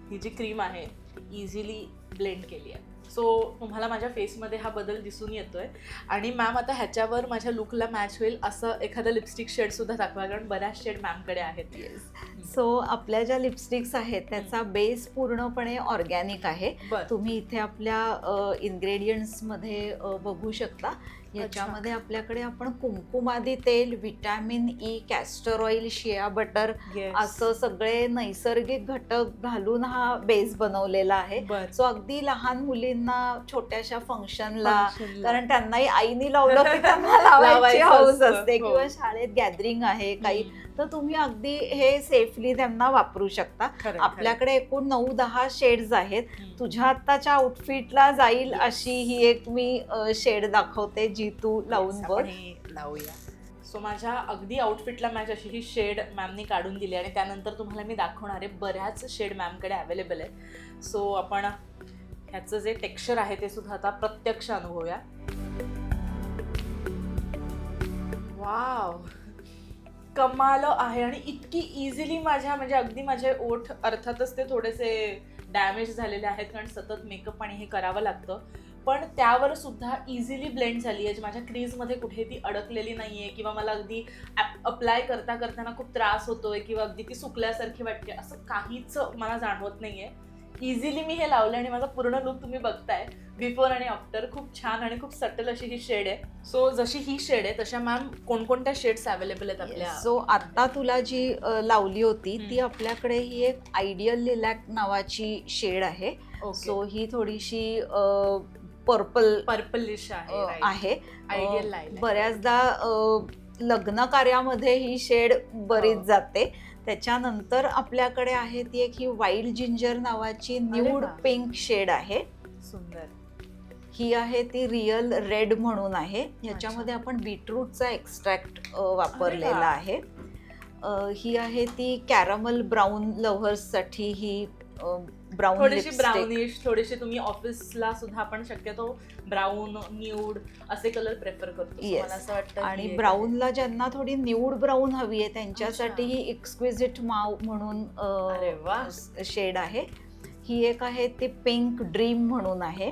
ही जी क्रीम आहे ती इझिली ब्लेंड केली आहे. सो तुम्हाला माझ्या फेसमध्ये हा बदल दिसून येतोय. आणि मॅम आता ह्याच्यावर माझ्या लुकला मॅच होईल असं एखादं लिपस्टिक शेडसुद्धा दाखवा, कारण बऱ्याच शेड मॅमकडे आहेत. सो आपल्या ज्या लिपस्टिक्स आहेत त्याचा बेस पूर्णपणे ऑर्गॅनिक आहे. तुम्ही इथे आपल्या इन्ग्रेडियंट्समध्ये बघू शकता. याच्यामध्ये आपल्याकडे आपण कुंकुमादी तेल, vitamin E, castor oil, shea butter असं सगळे नैसर्गिक घटक घालून हा बेस बनवलेला आहे. सो अगदी लहान मुलींना छोट्याशा फंक्शनला, कारण त्यांनाही आईनी लावलं की त्यांना लावायची हौस असते, किंवा शाळेत गॅदरिंग आहे काही, तर तुम्ही अगदी हे सेफली त्यांना वापरू शकता. आपल्याकडे एकूण 9-10 शेड्स आहेत. तुझ्या आत्ताच्या आउटफिटला जाईल अशी ही एक मी शेड दाखवते जी तू लावून बघ. लावूया. सो माझ्या अगदी आउटफिटला मॅच अशी ही शेड मॅमनी काढून दिली आणि त्यानंतर तुम्हाला मी दाखवणार आहे बऱ्याच शेड मॅमकडे अवेलेबल आहे. सो आपण ह्याचं जे टेक्स्चर आहे ते सुद्धा आता प्रत्यक्ष अनुभवूया. वाव, कमाल आहे. आणि इतकी इझिली माझ्या म्हणजे अगदी माझे ओठ, अर्थातच ते थोडेसे डॅमेज झालेले आहेत कारण सतत मेकअप आणि हे करावं लागतं, पण त्यावर सुद्धा इझिली ब्लेंड झाली आहे. माझ्या क्रीजमध्ये कुठे ती अडकलेली नाही आहे किंवा मला अगदी अप्लाय करताना खूप त्रास होतोय किंवा अगदी ती सुकल्यासारखी वाटते, असं काहीच मला जाणवत नाही आहे. इझिली मी हे लावलं आणि माझा पूर्ण लुक तुम्ही बघताय, बिफोर आणि आफ्टर. खूप छान आणि खूप सटल अशी ही शेड आहे. सो जशी ही शेड आहे तशा मॅम कोणकोणत्या शेड्स अवेलेबल आहेत आपल्या? सो आता तुला जी लावली होती ती आपल्याकडे ही एक आयडियल लिलॅक नावाची शेड आहे. सो ही थोडीशी पर्पलिश आहे. बऱ्याचदा लग्न कार्यामध्ये ही शेड बरीच जाते. त्याच्यानंतर आपल्याकडे आहे ती एक ही वाईल्ड जिंजर नावाची न्यूड पिंक शेड आहे. सुंदर. ही आहे ती रिअल रेड म्हणून आहे. ह्याच्यामध्ये आपण बीटरूटचा एक्स्ट्रॅक्ट वापरलेला आहे. ही आहे ती कॅरमल ब्राऊन लव्हर्ससाठी ही ब्राऊन, थोडीशी ब्राउनिश, थोडीशी तुम्ही ऑफिसला सुद्धा आपण शक्यतो ब्राऊन, न्यूड असे कलर प्रेफर करतो. मला असं वाटतं. आणि ब्राऊनला ज्यांना थोडी न्यूड ब्राऊन हवी आहे त्यांच्यासाठी ही एक्सक्विजिट माव म्हणून शेड आहे. ही एक आहे ती पिंक ड्रीम म्हणून आहे.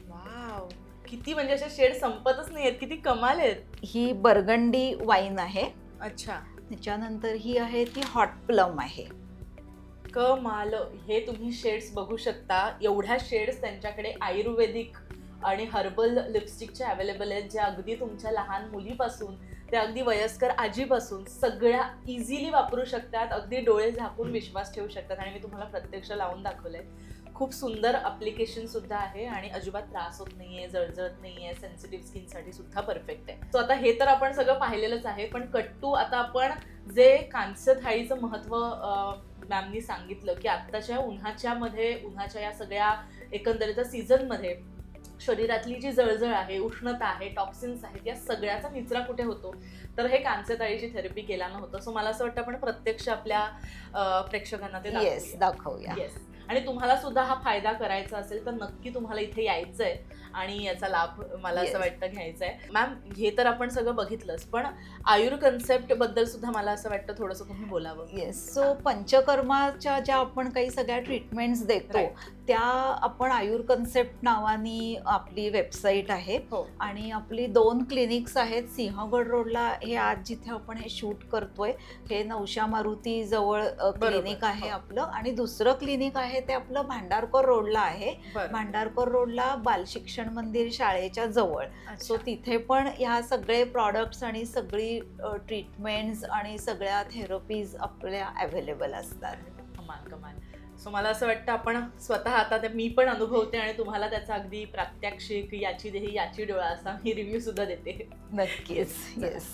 वाव, किती म्हणजे अशा शेड संपतच नाहीयेत, किती कमाल आहेत. ही बर्गंडी वाईन आहे. अच्छा. त्याच्यानंतर ही आहे ती हॉट प्लम आहे. कमाल. हे तुम्ही शेड्स बघू शकता. एवढ्या शेड्स त्यांच्याकडे आयुर्वेदिक आणि हर्बल लिपस्टिकचे अवेलेबल आहेत, ज्या अगदी तुमच्या लहान मुलीपासून ते अगदी वयस्कर आजीपासून सगळ्या इझिली वापरू शकतात. अगदी डोळे झाकून विश्वास ठेवू शकतात. आणि मी तुम्हाला प्रत्यक्ष लावून दाखवलंय. खूप सुंदर अप्लिकेशन सुद्धा आहे आणि अजिबात त्रास होत नाहीये, जळजळत नाहीये. सेन्सिटिव्ह स्किनसाठी सुद्धा परफेक्ट आहे. सो आता हे तर आपण सगळं पाहिलेलंच आहे, पण कट्टू आता आपण जे कांस्य थाळीचं महत्त्व मॅमनी सांगितलं की आत्ताच्या उन्हाच्या या सगळ्या एकंदरीत सीझनमध्ये शरीरातली जी जळजळ आहे, उष्णता आहे, टॉक्सिन्स आहेत, या सगळ्याचा निचरा कुठे होतो, तर हे कांसेताळीची थेरपी केल्यानं होतं. सो मला असं वाटतं आपण प्रत्यक्ष आपल्या प्रेक्षकांना ते येस, दाखवूया. येस. आणि तुम्हाला सुद्धा हा फायदा करायचा असेल तर नक्की तुम्हाला इथे यायचंय आणि याचा लाभ मला असं Yes. वाटतं घ्यायचा आहे. मॅम, हे तर आपण सगळं बघितलंच, पण आयुर कन्सेप्ट बद्दल सुद्धा मला असं वाटतं थोडंसं तुम्ही बोलावं. येस, सो पंचकर्माच्या ज्या आपण काही सगळ्या ट्रीटमेंट्स देतो त्या आपण आयुर कन्सेप्ट नावानी आपली वेबसाईट आहे हो. आणि आपली 2 क्लिनिक्स आहेत. सिंहगड रोडला हे आज जिथे आपण हे शूट करतोय हे नवशा मारुती जवळ क्लिनिक आहे हो. आपलं, आणि दुसरं क्लिनिक आहे ते आपलं भांडारकर रोडला आहे. भांडारकर रोडला बाल शिक्षण मंदिर शाळेच्या जवळ. सो तिथे पण ह्या सगळे प्रॉडक्ट्स आणि सगळी ट्रीटमेंट्स आणि सगळ्या थेरपीज आपल्या अवेलेबल असतात. कमाल कमाल. सो मला असं वाटतं आपण स्वतः आता ते मी पण अनुभवते आणि तुम्हाला त्याचा अगदी प्रात्यक्षिक, याची देही याची डोळा असा मी रिव्ह्यू सुद्धा देते. नक्कीच. येस.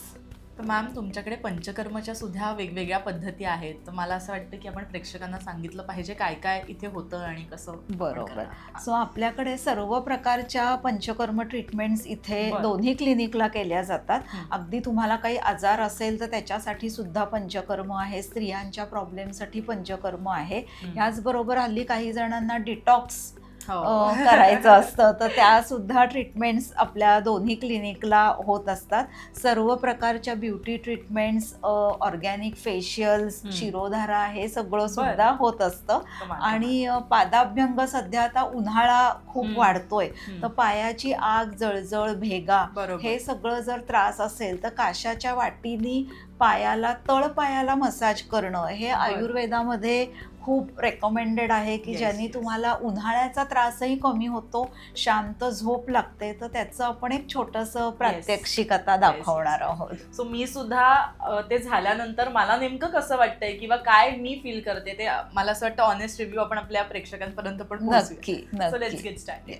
तर मॅम, तुमच्याकडे पंचकर्माच्या सुद्धा वेगवेगळ्या पद्धती आहेत, तर मला असं वाटतं की आपण प्रेक्षकांना सांगितलं पाहिजे काय काय इथे होतं आणि कसं. बरोबर. सो आपल्याकडे सर्व प्रकारच्या पंचकर्म ट्रीटमेंट्स इथे बरं. दोन्ही क्लिनिकला केल्या जातात. हं. अगदी तुम्हाला काही आजार असेल तर त्याच्यासाठी सुद्धा पंचकर्म आहे, स्त्रियांच्या प्रॉब्लेमसाठी पंचकर्म आहे. याचबरोबर हल्ली काही जणांना डिटॉक्स करायचं असतं तर त्या सुद्धा ट्रीटमेंट्स आपल्या दोन्ही क्लिनिकला होत असतात. सर्व प्रकारच्या beauty treatments, organic facials, shirodhara हे सगळं सुद्धा होत असतं. आणि पादाभ्यंग सध्या आता उन्हाळा खूप वाढतोय तर पायाची आग, जळजळ, भेगा हे सगळं जर त्रास असेल तर काशाच्या वाटीनी पायाला, तळपायाला मसाज करणं हे आयुर्वेदामध्ये खूप रेकमेंडेड आहे की ज्यांनी तुम्हाला उन्हाळ्याचा त्रासही कमी होतो, शांत झोप लागते. तर त्याचं आपण एक छोटंसं प्रात्यक्षिक आता दाखवणार आहोत. सो मी सुद्धा ते झाल्यानंतर मला नेमकं कसं वाटतंय किंवा काय मी फील करते ते मला असं वाटतं ऑनेस्ट रिव्ह्यू आपण आपल्या प्रेक्षकांपर्यंत पण नक्की. So let's get start.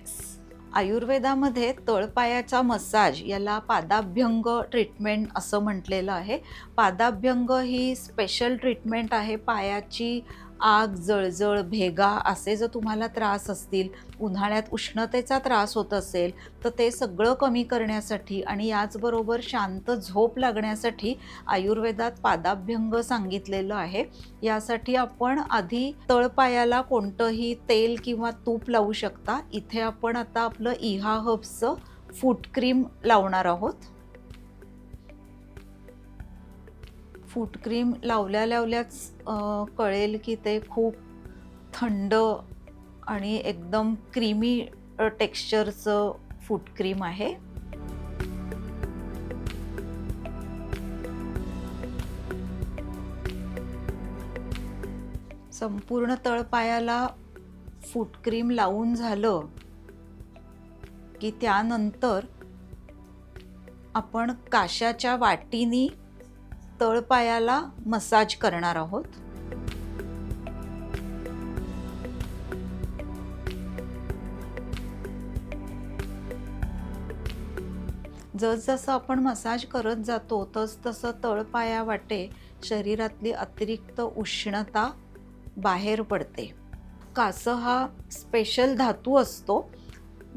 आयुर्वेदामध्ये तळपायाचा मसाज याला पादाभ्यंग ट्रीटमेंट असं म्हटलेलं आहे. पादाभ्यंग ही स्पेशल ट्रीटमेंट आहे. पायाची आग, जळजळ, भेगा असे जर तुम्हाला त्रास असतील, उन्हाळ्यात उष्णतेचा त्रास होत असेल तर ते सगळं कमी करण्यासाठी आणि याचबरोबर शांत झोप लागण्यासाठी आयुर्वेदात पादाभ्यंग सांगितलेलं आहे. यासाठी आपण आधी तळपायाला कोणतंही तेल किंवा तूप लावू शकता. इथे आपण आता आपलं इहा हर्ब्सचं फूट क्रीम लावणार आहोत. फूट क्रीम लावल्याच कळेल की ते खूप थंड आणि एकदम क्रीमी टेक्स्चरचं फूट क्रीम आहे. संपूर्ण तळपायाला फूट क्रीम लावून झालं की त्यानंतर आपण काशाच्या वाटीनी तळपायाला मसाज करणार आहोत. जसजसं आपण मसाज करत जातो तसं तळपायावाटे शरीरातली अतिरिक्त उष्णता बाहेर पडते. कासं हा स्पेशल धातू असतो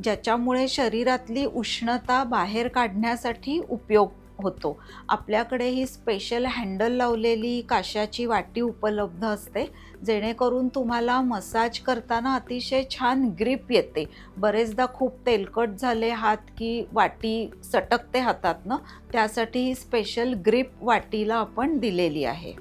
ज्याच्यामुळे शरीरातली उष्णता बाहेर काढण्यासाठी उपयोग होतो. आपल्याकडे ही स्पेशल हँडल लावलेली काशाची वाटी उपलब्ध असते जेणेकरून तुम्हाला मसाज करताना अतिशय छान ग्रिप येते. बरेचदा खूप तेलकट झाले हात की वाटी सटकते हातातनं, त्यासाठी ही स्पेशल ग्रिप वाटीला आपण दिलेली आहे.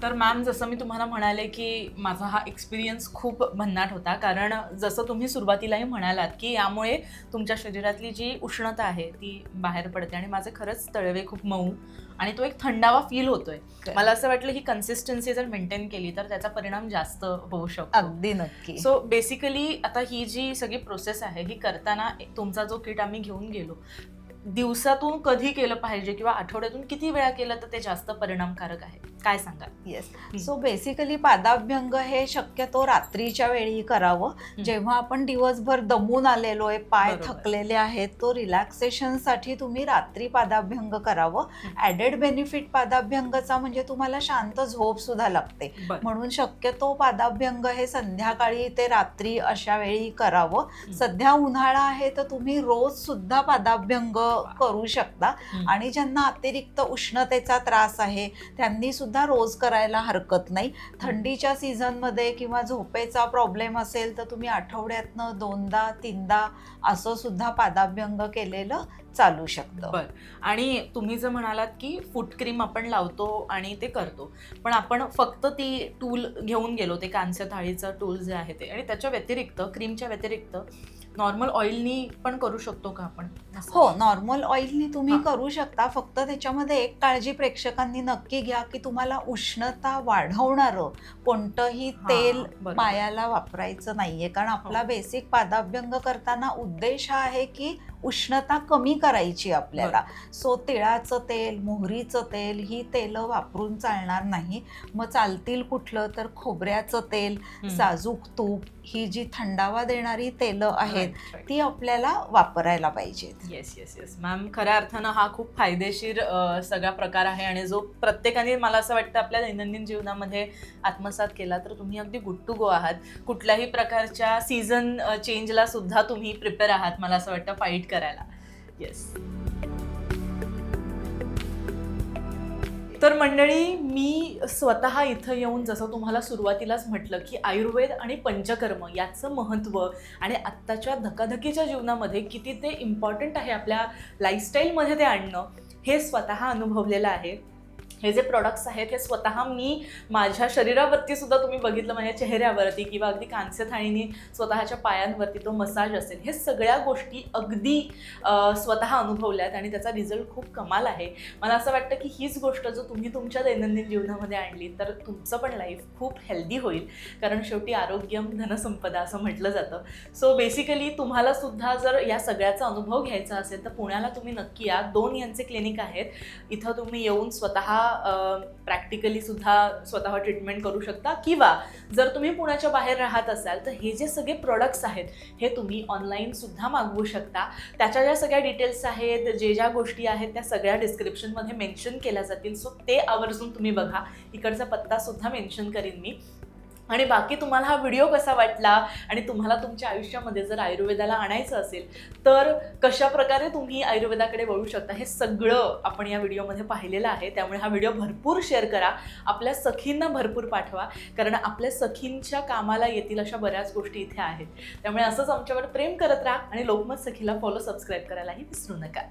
तर मॅम, जसं मी तुम्हाला म्हणाले की माझा हा एक्सपिरियन्स खूप भन्नाट होता, कारण जसं तुम्ही सुरुवातीलाही म्हणालात की यामुळे तुमच्या शरीरातली जी उष्णता आहे ती बाहेर पडते आणि माझे खरंच तळवे खूप मऊ आणि तो एक थंडावा फील होतोय. मला असं वाटलं ही कन्सिस्टन्सी जर मेंटेन केली तर त्याचा परिणाम जास्त होऊ शकतो. अगदी नक्की. सो बेसिकली आता ही जी सगळी प्रोसेस आहे ही करताना तुमचा जो किट आम्ही घेऊन गेलो दिवसातून कधी केलं पाहिजे किंवा आठवड्यातून किती वेळा केलं तर ते जास्त परिणामकारक आहे, काय सांगा? येस, सो बेसिकली पादाभ्यंग हे शक्यतो रात्रीच्या वेळी करावं, जेव्हा आपण दिवसभर दमून आलेलो आहे, पाय बरोबर. थकलेले आहेत, तो रिलॅक्सेशनसाठी तुम्ही रात्री पादाभ्यंग करावं. ॲडेड बेनिफिट पादाभ्यंगचा म्हणजे तुम्हाला शांत झोप सुद्धा लागते, म्हणून शक्यतो पादाभ्यंग हे संध्याकाळी ते रात्री अशा वेळी करावं. सध्या उन्हाळा आहे तर तुम्ही रोज सुद्धा पादाभ्यंग करू शकता, आणि ज्यांना अतिरिक्त उष्णतेचा त्रास आहे त्यांनी सुद्धा रोज करायला हरकत नाही. थंडीच्या सीझनमध्ये किंवा झोपेचा प्रॉब्लेम असेल तर तुम्ही आठवड्यातनं 2दा 3दा असं सुद्धा पादाभ्यंग केलेलं चालू शकतं. बर, आणि तुम्ही जर म्हणालात की फूट क्रीम आपण लावतो आणि ते करतो, पण आपण फक्त ती टूल घेऊन गेलो, ते कांस्य थाळीचं टूल जे आहे ते, आणि त्याच्या व्यतिरिक्त क्रीमच्या व्यतिरिक्त नॉर्मल ऑइलनी पण करू शकतो का आपण? हो, नॉर्मल ऑइलनी तुम्ही करू शकता. फक्त त्याच्यामध्ये एक काळजी प्रेक्षकांनी नक्की घ्या की तुम्हाला उष्णता वाढवणारं कोणतंही तेल पायाला वापरायचं नाहीये, कारण आपला बेसिक पादाभ्यंग करताना उद्देश हा आहे की उष्णता कमी करायची आपल्याला. सो तिळाचं तेल, मोहरीचं तेल ही तेलं वापरून चालणार नाही. मग चालतील कुठलं तर खोबऱ्याचं तेल, साजूक तूप, ही जी थंडावा देणारी तेलं आहेत ती आपल्याला वापरायला पाहिजेत. येस येस येस मॅम, खऱ्या अर्थानं हा खूप फायदेशीर सगळा प्रकार आहे, आणि जो प्रत्येकाने मला असं वाटतं आपल्या दैनंदिन जीवनामध्ये आत्मसात केला तर तुम्ही अगदी गुड टू गो आहात. कुठल्याही प्रकारच्या सीझन चेंजला सुद्धा तुम्ही प्रिपेअर आहात, मला असं वाटतं, फाईट करायला. येस. तर मंडळी, मी स्वतः इथं येऊन जसं तुम्हाला सुरुवातीलाच म्हटलं की आयुर्वेद आणि पंचकर्म याचं महत्त्व आणि आत्ताच्या धकाधकीच्या जीवनामध्ये किती ते इम्पॉर्टंट आहे आपल्या लाईफस्टाईलमध्ये ते आणणं, हे स्वतः अनुभवलेलं आहे. हे जे प्रोडक्ट्स आहेत हे स्वतः मी माझ्या शरीरावरती सुद्धा तुम्ही बघितलं, माझ्या चेहऱ्यावरती किंवा अगदी कांस्य थाळीने स्वतःच्या पायांवरती तो मसाज असेल, हे सगळ्या गोष्टी अगदी स्वतः अनुभवल्यात आणि त्याचा रिझल्ट खूप कमाल आहे. मला असं वाटतं की हीच गोष्ट जर तुम्ही तुमच्या दैनंदिन जीवनामध्ये आणली तर तुमचं पण लाईफ खूप हेल्दी होईल, कारण शेवटी आरोग्यम धनसंपदा असं म्हटलं जातं. सो बेसिकली तुम्हाला सुद्धा जर या सगळ्याचा अनुभव घ्यायचा असेल तर पुण्याला तुम्ही नक्की या. 2 यांचे क्लिनिक आहेत. इथं तुम्ही येऊन स्वतः प्रॅक्टिकली सुद्धा स्वतः ट्रीटमेंट करू शकता, किंवा जर तुम्ही पुण्याच्या बाहेर राहत असाल तर हे जे सगळे प्रोडक्ट्स आहेत हे तुम्ही ऑनलाईन सुद्धा मागवू शकता. त्याच्या ज्या सगळ्या डिटेल्स आहेत, ज्या गोष्टी आहेत त्या सगळ्या डिस्क्रिप्शनमध्ये मेन्शन केल्या जातील. सो ते आवर्जून तुम्ही बघा. इकडचा पत्ता सुद्धा मेन्शन करीन मी. आणि बाकी तुम्हाला हा व्हिडिओ कसा वाटला आणि तुम्हाला तुमच्या आयुष्यामध्ये जर आयुर्वेदाला आणायचं असेल तर कशा प्रकारे तुम्ही आयुर्वेदाकडे वळू शकता, हे सगळं आपण या व्हिडिओमध्ये पाहिलेलं आहे. त्यामुळे हा व्हिडिओ भरपूर शेअर करा, आपल्या सखींना भरपूर पाठवा, कारण आपल्या सखींच्या कामाला येतील अशा बऱ्याच गोष्टी इथे आहेत. त्यामुळे असंच आमच्यावर प्रेम करत राहा आणि लोकमत सखीला फॉलो, सबस्क्राईब करायलाही विसरू नका.